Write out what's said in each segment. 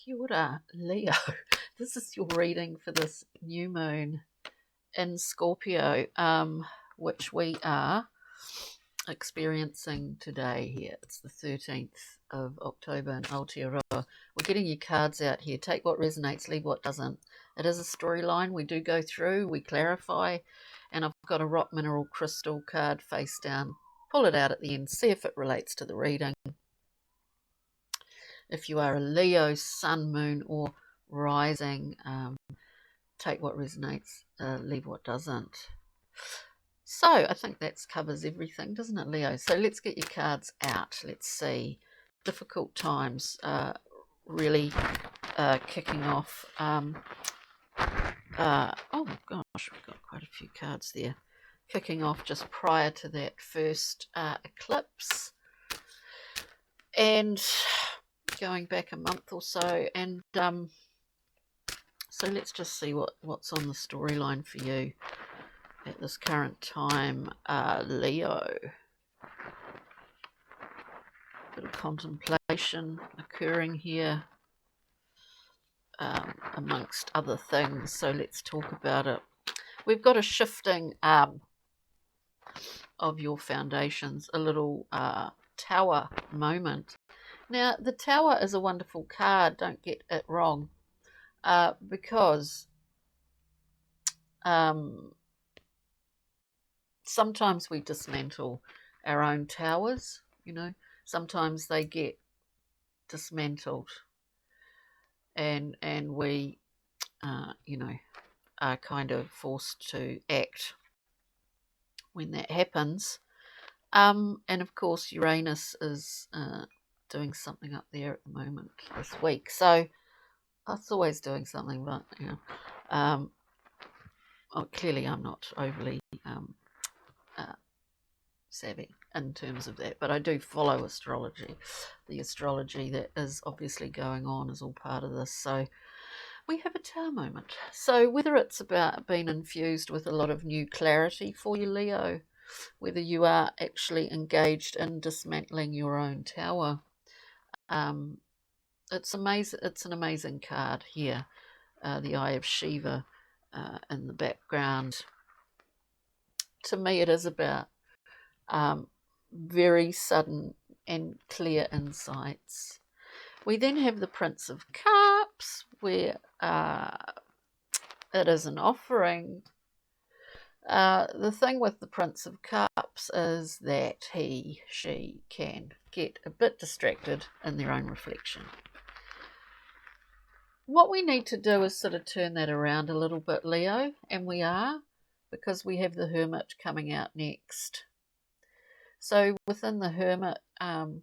Kia ora, Leo. This is your reading for this new moon in Scorpio, which we are experiencing today here. It's the 13th of October in Aotearoa. We're getting your cards out here. Take what resonates, leave what doesn't. It is a storyline. We do go through, we clarify, and I've got a rock mineral crystal card face down. Pull it out at the end, see if it relates to the reading. If you are a Leo, sun, moon, or rising, take what resonates, leave what doesn't. So I think that covers everything, doesn't it, Leo? So let's get your cards out. Let's see. Difficult times really kicking off. Oh gosh, we've got quite a few cards there. Kicking off just prior to that first eclipse. And going back a month or so, and so let's just see what's on the storyline for you at this current time, Leo. A bit of contemplation occurring here, amongst other things, so let's talk about it. We've got a shifting of your foundations, a little tower moment. Now, the Tower is a wonderful card, don't get it wrong, because sometimes we dismantle our own towers, sometimes they get dismantled and we, are kind of forced to act when that happens. And of course, Uranus is doing something up there at the moment this week, so it's always doing something, but clearly I'm not overly savvy in terms of that, but I do follow astrology. The astrology that is obviously going on is all part of this, so we have a tower moment. So whether it's about being infused with a lot of new clarity for you, Leo, whether you are actually engaged in dismantling your own tower, it's amazing. It's an amazing card here, the Eye of Shiva in the background. To me, it is about very sudden and clear insights. We then have the Prince of Cups, where it is an offering. The thing with the Prince of Cups is that she can get a bit distracted in their own reflection. What we need to do is sort of turn that around a little bit, Leo, and we are, because we have the Hermit coming out next. So within the Hermit, and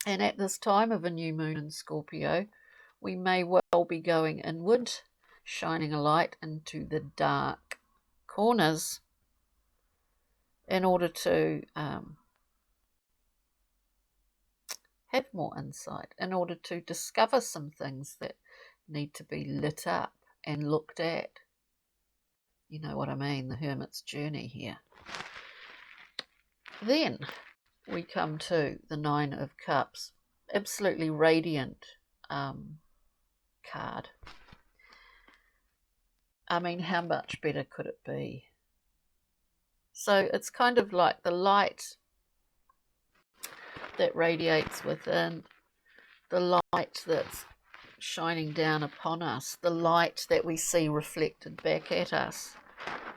at this time of a new moon in Scorpio, we may well be going inward, shining a light into the dark corners in order to have more insight, in order to discover some things that need to be lit up and looked at. You know what I mean, the Hermit's journey here. Then we come to the Nine of Cups, absolutely radiant card. I mean, how much better could it be? So it's kind of like the light that radiates within, the light that's shining down upon us, the light that we see reflected back at us.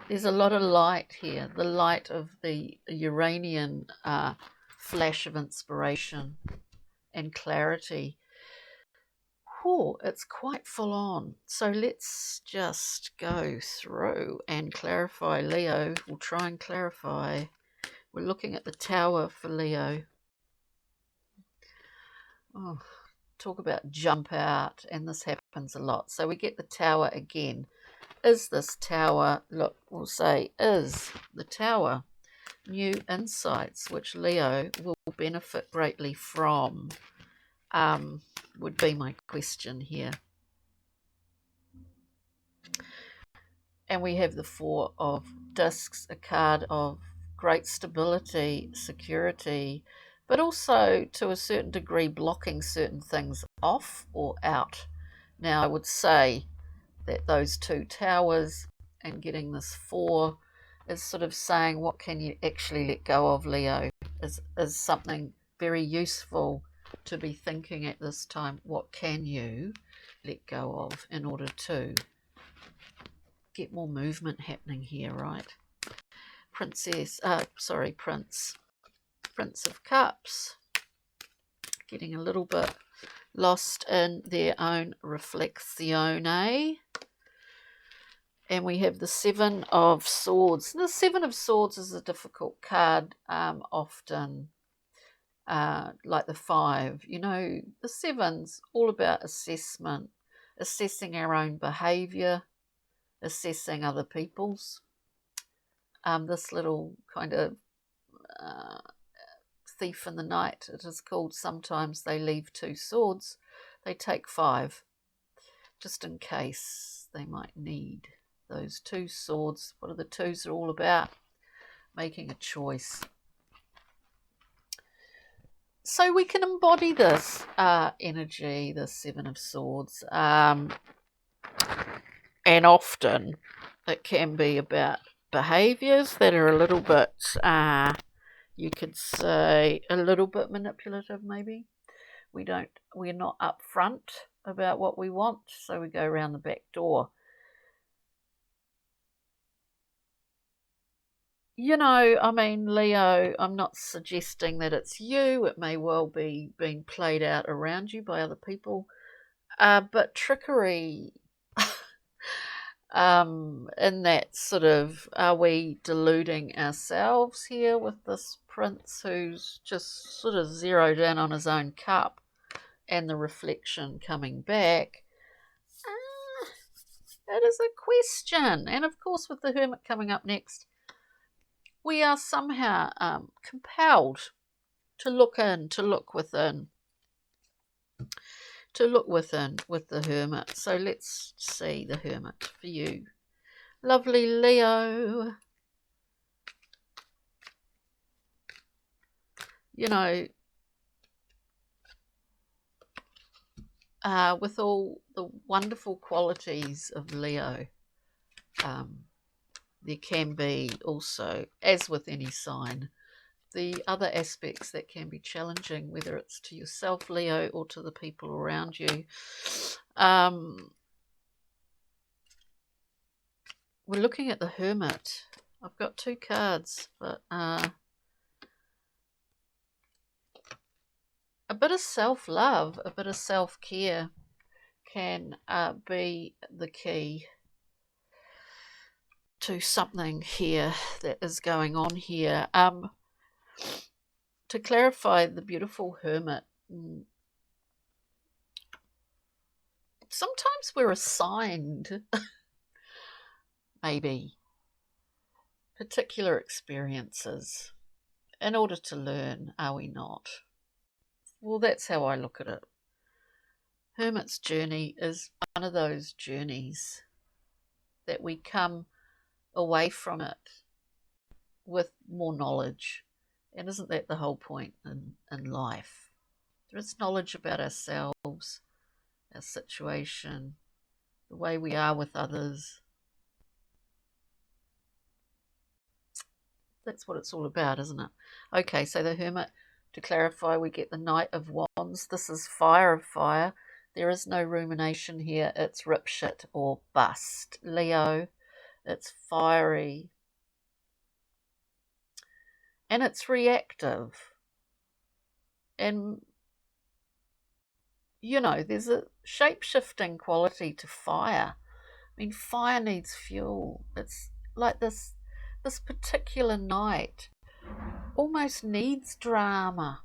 There's a lot of light here, the light of the Uranian flash of inspiration and clarity. Oh, it's quite full on. So let's just go through and clarify, Leo. We'll try and clarify. We're looking at the Tower for Leo. Oh, talk about jump out, and this happens a lot. So we get the Tower again. Is this Tower, look, we'll say, is the Tower new insights which Leo will benefit greatly from? Would be my question here. And we have the Four of Discs, a card of great stability, security, but also to a certain degree blocking certain things off or out. Now, I would say that those two towers and getting this 4 is sort of saying what can you actually let go of, Leo, is something very useful to be thinking at this time. What can you let go of in order to get more movement happening here, right? Prince of Cups, getting a little bit lost in their own reflexione. And we have the 7 of Swords. The 7 of Swords is a difficult card, often, like the 5. You know, the 7's all about assessment, assessing our own behaviour, assessing other people's. This little kind of thief in the night, it is called. Sometimes they leave 2 swords. They take 5, just in case they might need those 2 swords. What are the 2s are all about? Making a choice. So we can embody this energy, the 7 of Swords, and often it can be about behaviours that are a little bit, you could say, a little bit manipulative, maybe. We're not upfront about what we want, so we go around the back door. You know, I mean, Leo, I'm not suggesting that it's you. It may well be being played out around you by other people. But trickery, in that sort of, are we deluding ourselves here with this prince who's just sort of zeroed in on his own cup and the reflection coming back? It is a question. And of course, with the Hermit coming up next, we are somehow compelled to look in, to look within with the Hermit. So let's see the Hermit for you, lovely Leo. You know, with all the wonderful qualities of Leo, there can be also, as with any sign, the other aspects that can be challenging, whether it's to yourself, Leo, or to the people around you. We're looking at the Hermit. I've got 2 cards, but a bit of self-love, a bit of self-care can be the key to something here that is going on here. To clarify, the beautiful Hermit, sometimes we're assigned maybe particular experiences in order to learn, are we not? Well, that's how I look at it. Hermit's journey is one of those journeys that we come away from it with more knowledge. And isn't that the whole point in life? There is knowledge about ourselves, our situation, the way we are with others. That's what it's all about, isn't it? Okay, so the Hermit, to clarify, we get the Knight of Wands. This is fire of fire. There is no rumination here. It's rip, shit, or bust. Leo, it's fiery. And it's reactive. And, you know, there's a shape-shifting quality to fire. I mean, fire needs fuel. It's like this particular night almost needs drama,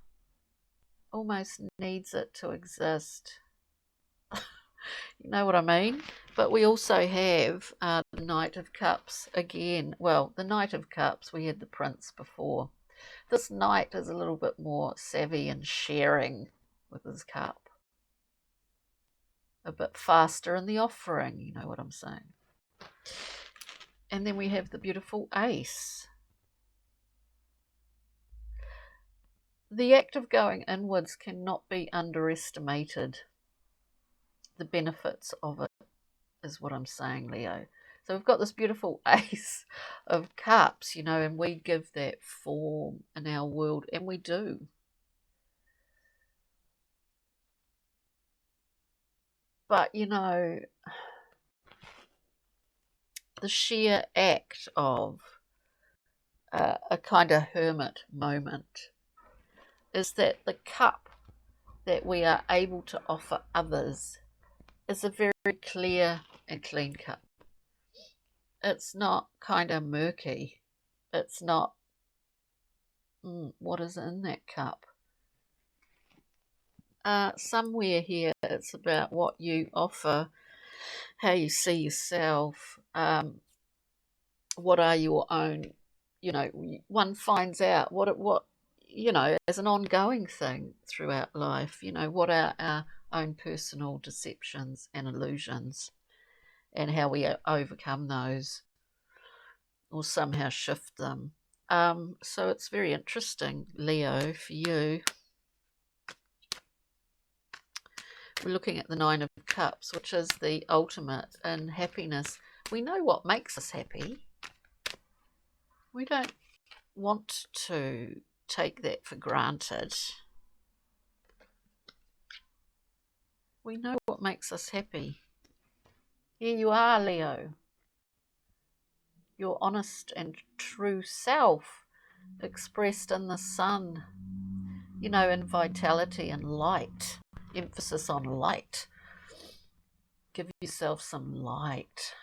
almost needs it to exist. You know what I mean? But we also have the Knight of Cups again. Well, the Knight of Cups, we had the Prince before. This Knight is a little bit more savvy and sharing with his cup. A bit faster in the offering, you know what I'm saying. And then we have the beautiful Ace. The act of going inwards cannot be underestimated. the benefits of it, is what I'm saying, Leo. So we've got this beautiful Ace of Cups, you know, and we give that form in our world, and we do. But, you know, the sheer act of a kind of hermit moment is that the cup that we are able to offer others is a very clear and clean cup. It's not kind of murky. It's not, what is in that cup? Somewhere here it's about what you offer, how you see yourself, what are your own, you know, one finds out what you know, as an ongoing thing throughout life, you know, what are our own personal deceptions and illusions, and how we overcome those or somehow shift them. So it's very interesting, Leo, for you. We're looking at the Nine of Cups, which is the ultimate in happiness. We know what makes us happy. We don't want to take that for granted. We know what makes us happy. Here you are, Leo. Your honest and true self expressed in the sun, you know, in vitality and light. Emphasis on light. Give yourself some light.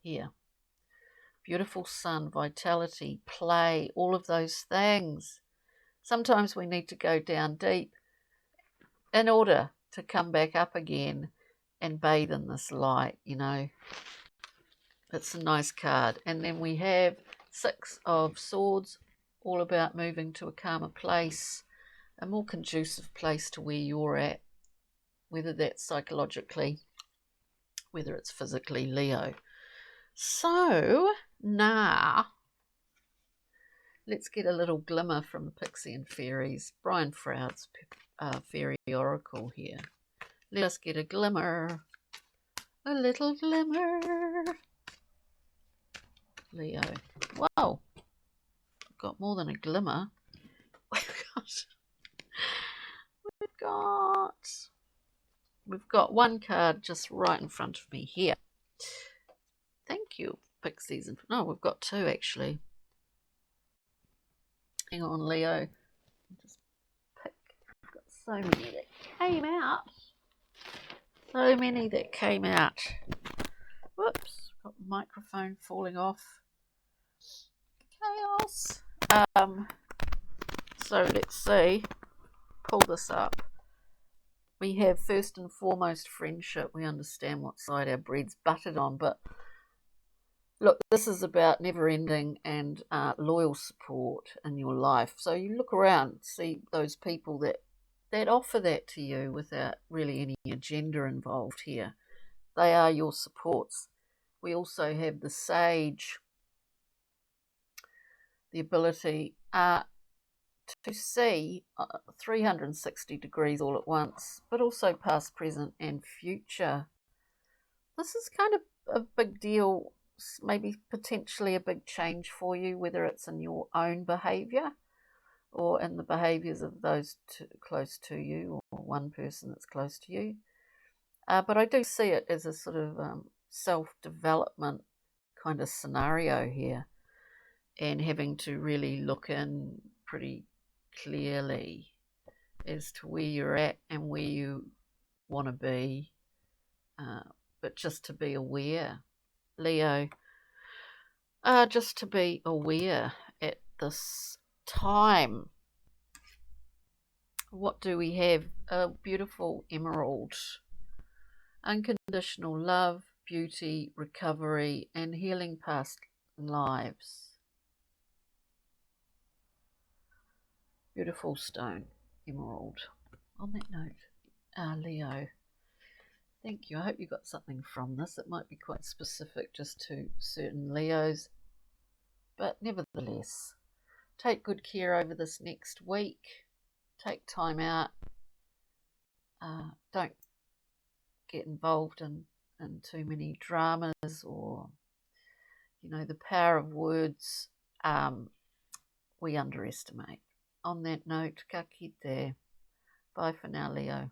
Here. Beautiful sun, vitality, play, all of those things. Sometimes we need to go down deep in order to come back up again and bathe in this light, you know. It's a nice card. And then we have Six of Swords, all about moving to a calmer place, a more conducive place to where you're at, whether that's psychologically, whether it's physically, Leo. So now let's get a little glimmer from the Pixie and Fairies. Brian Froud's Fairy Oracle here. Let us get a glimmer, a little glimmer. Leo. Wow, I've got more than a glimmer. We've got one card just right in front of me here. Thank you, Pixies. No, we've got two actually. Hang on, Leo. Just pick. I've got so many that came out. So many that came out. Whoops, got the microphone falling off. Chaos. So let's see. Pull this up. We have first and foremost friendship. We understand what side our bread's buttered on, but look, this is about never-ending and loyal support in your life. So you look around, see those people that offer that to you without really any agenda involved here. They are your supports. We also have the Sage, the ability to see 360 degrees all at once, but also past, present, and future. This is kind of a big deal, maybe potentially a big change for you, whether it's in your own behaviour or in the behaviours of those close to you, or one person that's close to you. But I do see it as a sort of self-development kind of scenario here, and having to really look in pretty clearly as to where you're at and where you want to be, but just to be aware, Leo, just to be aware at this time. What do we have? A beautiful emerald. Unconditional love, beauty, recovery, and healing past lives. Beautiful stone, emerald. On that note, Leo, thank you. I hope you got something from this. It might be quite specific just to certain Leos, but nevertheless, take good care over this next week. Take time out. Don't get involved in too many dramas, or, the power of words we underestimate. On that note, ka kite. Bye for now, Leo.